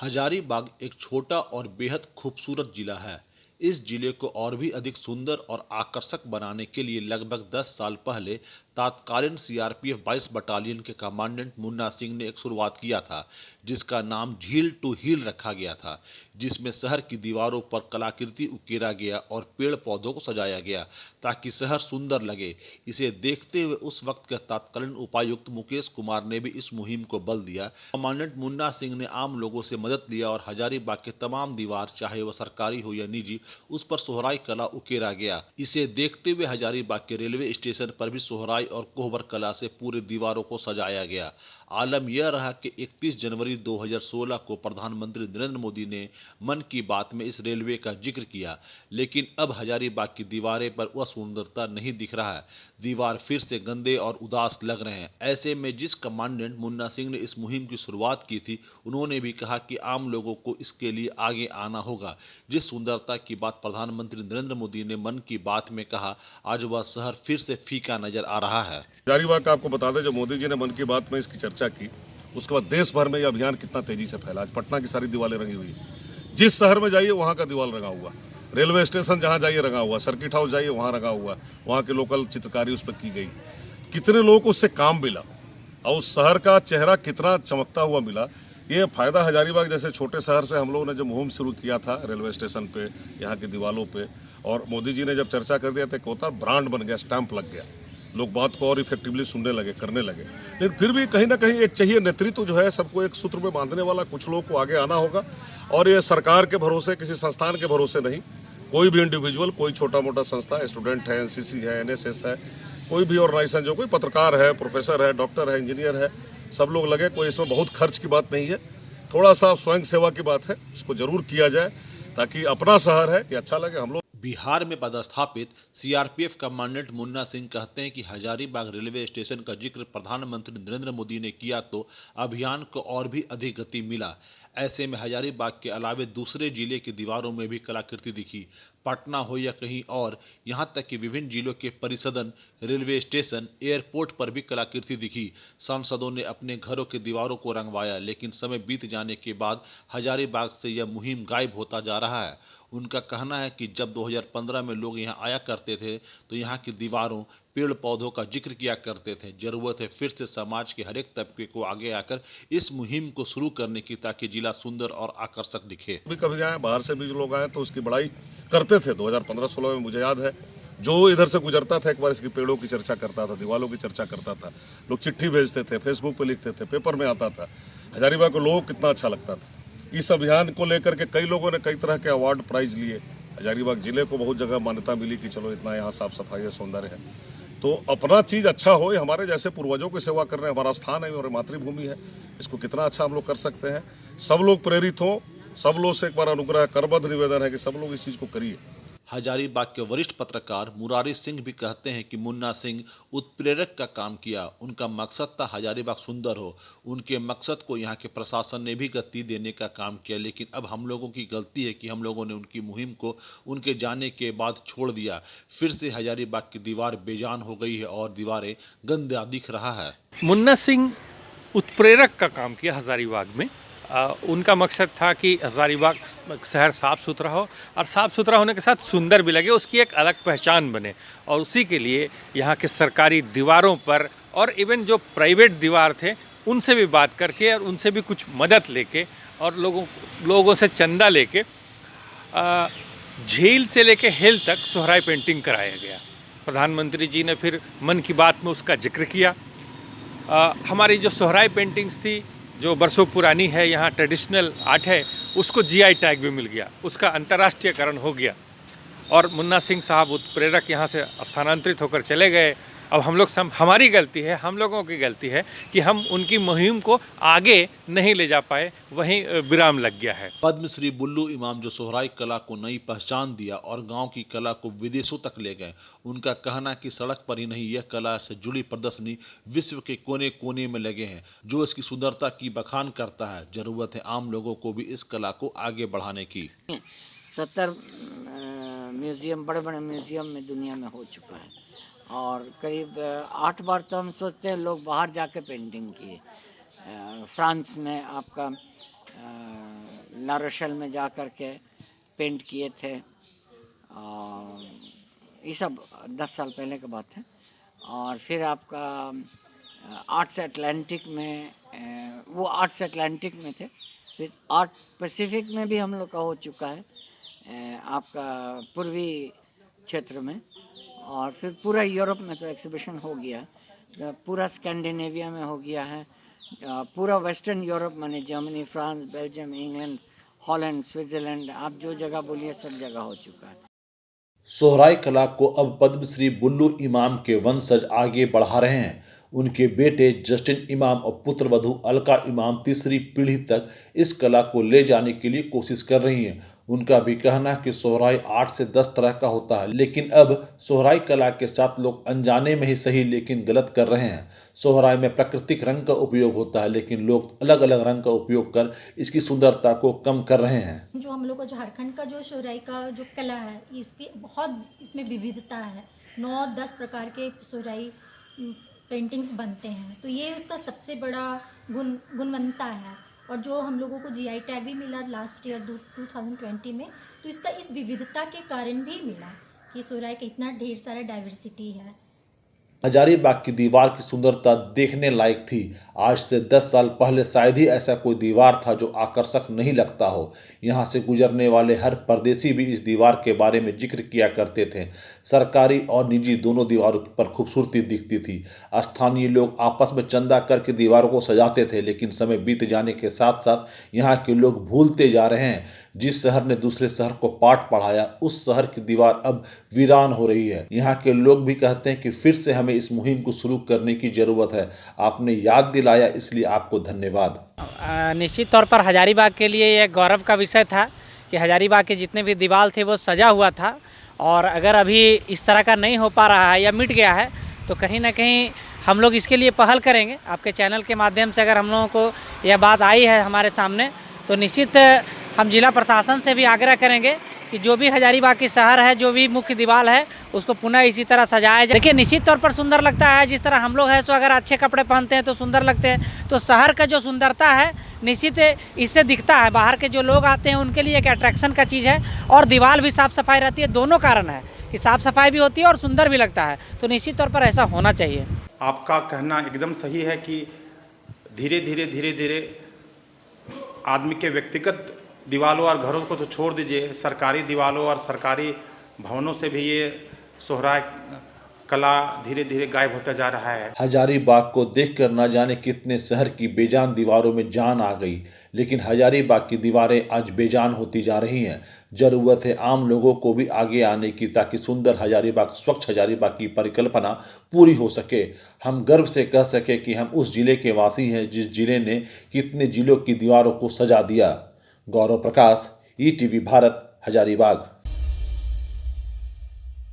हजारीबाग एक छोटा और बेहद खूबसूरत जिला है। इस जिले को और भी अधिक सुंदर और आकर्षक बनाने के लिए लगभग 10 साल पहले तत्कालीन सीआरपीएफ 22 बटालियन के कमांडेंट मुन्ना सिंह ने एक शुरुआत किया था, जिसका नाम झील टू हील रखा गया था, जिसमें शहर की दीवारों पर कलाकृति उकेरा गया और पेड़ पौधों को सजाया गया ताकि शहर सुंदर लगे। इसे देखते हुए उस वक्त के तत्कालीन उपायुक्त मुकेश कुमार ने भी इस मुहिम को बल दिया। कमांडेंट मुन्ना सिंह ने आम लोगों से मदद लिया और हजारीबाग के तमाम दीवार, चाहे वह सरकारी हो या निजी, उस पर सोहराई कला उकेरा गया। इसे देखते हुए हजारीबाग के रेलवे स्टेशन पर भी सोहराई और कोहबर कला से पूरे दीवारों को सजाया गया। आलम यह रहा कि 31 जनवरी 2016 को प्रधानमंत्री नरेंद्र मोदी ने मन की बात में इस रेलवे का जिक्र किया, लेकिन अब हजारीबाग की दीवारें पर वह सुंदरता नहीं दिख रहा है। दीवार फिर से गंदे और उदास लग रहे हैं। ऐसे में जिस कमांडेंट मुन्ना सिंह ने इस मुहिम की शुरुआत की थी, उन्होंने भी कहा कि आम लोगों को इसके लिए आगे आना होगा। जिस सुंदरता की बात प्रधानमंत्री नरेंद्र मोदी ने मन की बात में कहा, आज वह शहर फिर से फीका नजर आ रहा है। हजारीबाग का आपको बता दें, जब मोदी जी ने मन की बात में इसकी चर्चा की, उसके बाद देश भर में यह अभियान कितना तेजी से फैला। आज पटना की सारी दीवारें रंगी हुई है। जिस शहर में जाइए वहाँ का दीवार रंगा हुआ, रेलवे स्टेशन जहाँ जाइए रंगा हुआ, सर्किट हाउस जाइए वहाँ रंगा हुआ, वहाँ के लोकल चित्रकारी उस पर की गई। कितने लोगों को उससे काम मिला और उस शहर का चेहरा कितना चमकता हुआ मिला। ये फायदा हजारीबाग जैसे छोटे शहर से हम लोगों ने जो मुहिम शुरू किया था रेलवे स्टेशन पे, यहाँ की दीवारों पे, और मोदी जी ने जब चर्चा कर दिया था, एक होता ब्रांड बन गया, स्टैंप लग गया, लोग बात को और इफेक्टिवली सुनने लगे, करने लगे। लेकिन फिर भी कहीं ना कहीं एक चाहिए नेतृत्व जो है, सबको एक सूत्र में बांधने वाला। कुछ लोगों को आगे आना होगा और ये सरकार के भरोसे, किसी संस्थान के भरोसे नहीं। कोई भी इंडिविजुअल, कोई छोटा मोटा संस्था, स्टूडेंट है, एनसीसी है, एनएसएस है, कोई भी ऑर्गेनाइजेशन, जो कोई पत्रकार है, प्रोफेसर है, डॉक्टर है, इंजीनियर है, सब लोग लगे। कोई इसमें बहुत खर्च की बात नहीं है, थोड़ा सा स्वयं सेवा की बात है। इसको जरूर किया जाए ताकि अपना शहर है कि अच्छा लगे हम लोग। बिहार में पदस्थापित सीआरपीएफ कमांडेंट मुन्ना सिंह कहते हैं कि हजारीबाग रेलवे स्टेशन का जिक्र प्रधानमंत्री नरेंद्र मोदी ने किया तो अभियान को और भी अधिक गति मिला। ऐसे में हजारीबाग के अलावे दूसरे जिले की दीवारों में भी कलाकृति दिखी। पटना हो या कहीं और, यहाँ तक कि विभिन्न जिलों के परिसदन, रेलवे स्टेशन, एयरपोर्ट पर भी कलाकृति दिखी। सांसदों ने अपने घरों की दीवारों को रंगवाया, लेकिन समय बीत जाने के बाद हजारीबाग से यह मुहिम गायब होता जा रहा है। उनका कहना है कि जब 2015 में लोग यहाँ आया करते थे तो यहाँ की दीवारों, पेड़ पौधों का जिक्र किया करते थे। जरूरत है फिर से समाज के हर एक तबके को आगे आकर इस मुहिम को शुरू करने की, ताकि जिला सुंदर और आकर्षक दिखे। कभी आए, बाहर से भी जो लोग आए तो उसकी बड़ाई करते थे। 2015-16 में मुझे याद है, जो इधर से गुजरता था एक बार इसकी पेड़ों की चर्चा करता था, दीवारों की चर्चा करता था। लोग चिट्ठी भेजते थे, फेसबुक पे लिखते थे, पेपर में आता था। हजारीबाग को लोगों को कितना अच्छा लगता था। इस अभियान को लेकर के कई लोगों ने कई तरह के अवार्ड प्राइज लिए। हजारीबाग जिले को बहुत जगह मान्यता मिली कि चलो इतना यहाँ साफ सफाई है, सौंदर्य है। तो अपना चीज़ अच्छा हो, हमारे जैसे पूर्वजों की सेवा कर रहे हैं, हमारा स्थान है और मातृभूमि है, इसको कितना अच्छा हम लोग कर सकते हैं। सब लोग प्रेरित हों, सब लोग से एक बार अनुग्रह करबद्ध निवेदन है कि सब लोग इस चीज़ को करिए। हजारीबाग के वरिष्ठ पत्रकार मुरारी सिंह भी कहते हैं कि मुन्ना सिंह उत्प्रेरक का काम किया। उनका मकसद था हजारीबाग सुंदर हो। उनके मकसद को यहाँ के प्रशासन ने भी गति देने का काम किया, लेकिन अब हम लोगों की गलती है कि हम लोगों ने उनकी मुहिम को उनके जाने के बाद छोड़ दिया। फिर से हजारीबाग की दीवार बेजान हो गई है और दीवारें गंदा दिख रहा है। मुन्ना सिंह उत्प्रेरक का काम किया हजारीबाग में। उनका मकसद था कि हजारीबाग शहर साफ़ सुथरा हो और साफ़ सुथरा होने के साथ सुंदर भी लगे, उसकी एक अलग पहचान बने। और उसी के लिए यहाँ के सरकारी दीवारों पर और इवन जो प्राइवेट दीवार थे उनसे भी बात करके और उनसे भी कुछ मदद लेके और लोगों से चंदा लेके झील से लेके हिल तक सोहराई पेंटिंग कराया गया। प्रधानमंत्री जी ने फिर मन की बात में उसका जिक्र किया। हमारी जो सोहराई पेंटिंग्स थी, जो बरसों पुरानी है, यहाँ ट्रेडिशनल आर्ट है, उसको जीआई टैग भी मिल गया, उसका अंतर्राष्ट्रीयकरण हो गया। और मुन्ना सिंह साहब उत्प्रेरक यहाँ से स्थानांतरित होकर चले गए। अब हम लोग हमारी गलती है, हम लोगों की गलती है कि हम उनकी मुहिम को आगे नहीं ले जा पाए, वहीं विराम लग गया है। पद्मश्री बुल्लू इमाम जो सोहराई कला को नई पहचान दिया और गांव की कला को विदेशों तक ले गए। उनका कहना कि सड़क पर ही नहीं, यह कला से जुड़ी प्रदर्शनी विश्व के कोने कोने में लगे हैं, जो इसकी सुंदरता की बखान करता है। जरूरत है आम लोगों को भी इस कला को आगे बढ़ाने की। 70 म्यूज़ियम, बड़े बड़े म्यूज़ियम में दुनिया में हो चुका है और करीब 8 बार तो हम सोचते हैं लोग बाहर जाके पेंटिंग किए। फ्रांस में आपका ला रोशेल में जा कर के पेंट किए थे। ये सब 10 साल पहले की बात है। और फिर आपका आर्ट्स अटलांटिक में, वो आर्ट्स अटलांटिक में थे। फिर आर्ट पैसिफिक में भी हम लोग का हो चुका है आपका पूर्वी क्षेत्र में। और फिर पूरा यूरोप में तो एग्जीबिशन हो गया है, पूरा स्कैंडिनेविया में हो गया है, पूरा वेस्टर्न यूरोप माने Germany, France, Belgium, England, Holland, Switzerland, आप जो जगह बोलिए सब जगह हो चुका है। सोहराई कला को अब पद्मश्री बुल्लू इमाम के वंशज आगे बढ़ा रहे हैं। उनके बेटे जस्टिन इमाम और पुत्र वधू अलका इमाम तीसरी पीढ़ी तक इस कला को ले जाने के लिए कोशिश कर रही हैं। उनका भी कहना है कि सोहराई 8 से 10 तरह का होता है, लेकिन अब सोहराई कला के साथ लोग अनजाने में ही सही लेकिन गलत कर रहे हैं। सोहराई में प्राकृतिक रंग का उपयोग होता है, लेकिन लोग अलग अलग रंग का उपयोग कर इसकी सुंदरता को कम कर रहे हैं। जो हम लोग का झारखंड का जो सोहराई का जो कला है, इसकी बहुत इसमें विविधता है। 9-10 प्रकार के सोहराई पेंटिंग्स बनते हैं, तो ये उसका सबसे बड़ा गुणवत्ता है। और जो हम लोगों को जीआई टैग भी मिला लास्ट ईयर 2020 में, तो इसका इस विविधता के कारण भी मिला कि सोहराई का इतना ढेर सारा डाइवर्सिटी है। हजारीबाग की दीवार की सुंदरता देखने लायक थी। आज से 10 साल पहले शायद ही ऐसा कोई दीवार था जो आकर्षक नहीं लगता हो। यहाँ से गुजरने वाले हर परदेसी भी इस दीवार के बारे में जिक्र किया करते थे। सरकारी और निजी दोनों दीवारों पर खूबसूरती दिखती थी। स्थानीय लोग आपस में चंदा करके दीवारों को सजाते थे, लेकिन समय बीत जाने के साथ साथ यहाँ के लोग भूलते जा रहे हैं। जिस शहर ने दूसरे शहर को पाठ पढ़ाया, उस शहर की दीवार अब वीरान हो रही है। यहाँ के लोग भी कहते हैं कि फिर से हमें इस मुहिम को शुरू करने की ज़रूरत है। आपने याद दिलाया, इसलिए आपको धन्यवाद। निश्चित तौर पर हजारीबाग के लिए यह गौरव का विषय था कि हजारीबाग के जितने भी दीवार थे वो सजा हुआ था, और अगर अभी इस तरह का नहीं हो पा रहा है या मिट गया है तो कहीं ना कहीं हम लोग इसके लिए पहल करेंगे। आपके चैनल के माध्यम से अगर हम लोगों को यह बात आई है हमारे सामने, तो निश्चित हम जिला प्रशासन से भी आग्रह करेंगे कि जो भी हजारीबाग की शहर है, जो भी मुख्य दीवार है, उसको पुनः इसी तरह सजाया जाए। देखिए, निश्चित तौर पर सुंदर लगता है। जिस तरह हम लोग हैं, सो अगर अच्छे कपड़े पहनते हैं तो सुंदर लगते हैं। तो शहर का जो सुंदरता है निश्चित इससे दिखता है। बाहर के जो लोग आते हैं उनके लिए एक अट्रैक्शन का चीज़ है, और दीवार भी साफ़ सफाई रहती है। दोनों कारण है कि साफ़ सफाई भी होती है और सुंदर भी लगता है। तो निश्चित तौर पर ऐसा होना चाहिए। आपका कहना एकदम सही है कि धीरे धीरे आदमी के व्यक्तिगत दीवारों और घरों को तो छोड़ दीजिए, सरकारी दीवारों और सरकारी भवनों से भी ये सोहराई कला धीरे धीरे गायब होता जा रहा है। हजारीबाग को देखकर न जाने कितने शहर की बेजान दीवारों में जान आ गई, लेकिन हजारीबाग की दीवारें आज बेजान होती जा रही हैं। जरूरत है आम लोगों को भी आगे आने की, ताकि सुंदर हजारीबाग, स्वच्छ हजारीबाग की परिकल्पना पूरी हो सके। हम गर्व से कह सके कि हम उस जिले के वासी हैं जिस जिले ने कितने जिलों की दीवारों को सजा दिया। गौरव प्रकाश, ईटीवी भारत, हजारीबाग।